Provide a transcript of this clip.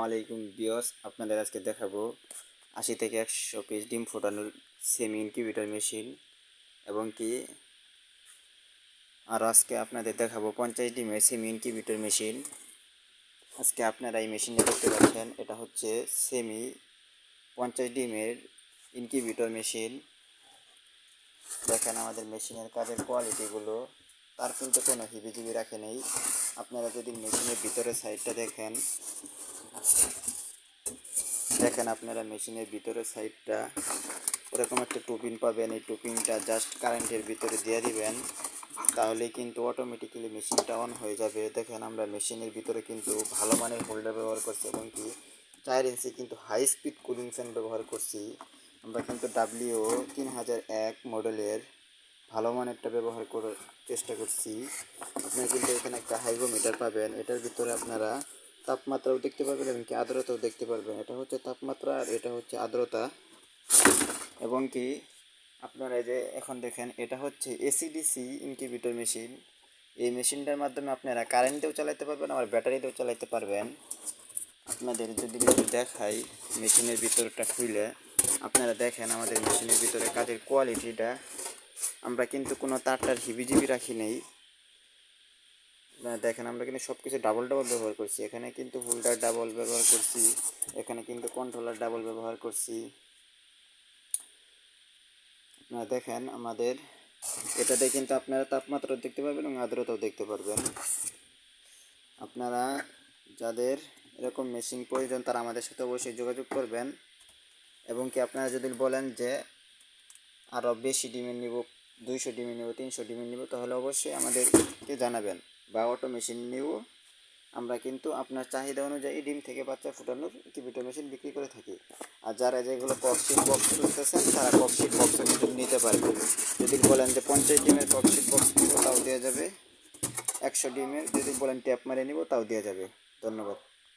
আলাইকুম ভিউয়ার্স, আপনাদের আজকে দেখাবো 80 থেকে 100 পিস ডিম ফোটানোর সেমি ইনকিউবেটর মেশিন এবং কি আর আজকে আপনাদের দেখাবো 50 ডিমের সেমি ইনকিউবেটর মেশিন। আজকে আপনারা এই মেশিনটা দেখতে পাচ্ছেন, এটা হচ্ছে সেমি 50 ডিমের ইনকিউবেটর মেশিন। দেখেন আমাদের মেশিনের কাজের কোয়ালিটিগুলো, তার কিন্তু কোনো হিবিজিবি রাখে নেই। আপনারা যদি মেশিনের ভিতরের সাইডটা দেখেন আপনারা মেশিনের ভিতরের সাইডটা ওরকম একটা টুপিন পাবেন। এই টুপিনটা জাস্ট কারেন্টের ভিতরে দিয়ে দিবেন, তাহলেই কিন্তু অটোমেটিক্যালি মেশিনটা অন হয়ে যাবে। দেখেন আমরা মেশিনের ভিতরে কিন্তু ভালো মানের হোল্ডার ব্যবহার করছি এবং কি 4 ইঞ্চি কিন্তু হাই স্পিড কুলিং ফ্যান ব্যবহার করছি। আমরা কিন্তু W3001 মডেলের ভালো মানেরটা ব্যবহার করার চেষ্টা করছি। আপনারা কিন্তু এখানে একটা হাইগ্রোমিটার পাবেন, এটার ভিতরে আপনারা তাপমাত্রাও দেখতে পারবেন এবং কি আর্দ্রতাও দেখতে পারবেন। এটা হচ্ছে তাপমাত্রা আর এটা হচ্ছে আর্দ্রতা। এবং কি আপনারা এই যে এখন দেখেন, এটা হচ্ছে এসিডিসি ইনকিউবেটর মেশিন। এই মেশিনটার মাধ্যমে আপনারা কারেন্টেও চালাতে পারবেন, আবার ব্যাটারিতেও চালাতে পারবেন। আপনাদের যদি একটু দেখাই মেশিনের ভিতরটা খুলে, আপনারা দেখেন আমাদের মেশিনের ভিতরে কাজের কোয়ালিটিটা। আমরা কিন্তু কোনো তারটার হিবিজিবি রাখি নেই। দেখেন আমরা কিন্তু সব কিছু ডাবল ব্যবহার করছি। এখানে কিন্তু হোল্ডার ডাবল ব্যবহার করছি, এখানে কিন্তু কন্ট্রোলার ডাবল ব্যবহার করছি। আপনারা দেখেন আমাদের এটাতে কিন্তু আপনারা তাপমাত্রা দেখতে পারবেন এবং আর্দ্রতাও দেখতে পারবেন। আপনারা যাদের এরকম মেশিন প্রয়োজন তারা আমাদের সাথে অবশ্যই যোগাযোগ করবেন। এবং কি আপনারা যদি বলেন যে আরও বেশি ডিমের নিব, 200 ডিমের নিব, 300 ডিমের নিব, তাহলে অবশ্যই আমাদেরকে জানাবেন। বা অটো মেশিন নিব, আমরা কিন্তু আপনার চাহিদা অনুযায়ী ডিম থেকে বাচ্চা ফুটানোর ইনকিউবেটর মেশিন বিক্রি করে থাকি। আর যারা যেগুলো ককশিট বক্স খুঁজতেছেন তারা ককশিট বক্সও কিন্তু নিতে পারবেন। যদি বলেন যে 50 ডিমের ককশিট বক্স নিব তাও দেওয়া যাবে, 100 ডিমের যদি বলেন ট্যাপ মারে নিব তাও দেওয়া যাবে। ধন্যবাদ।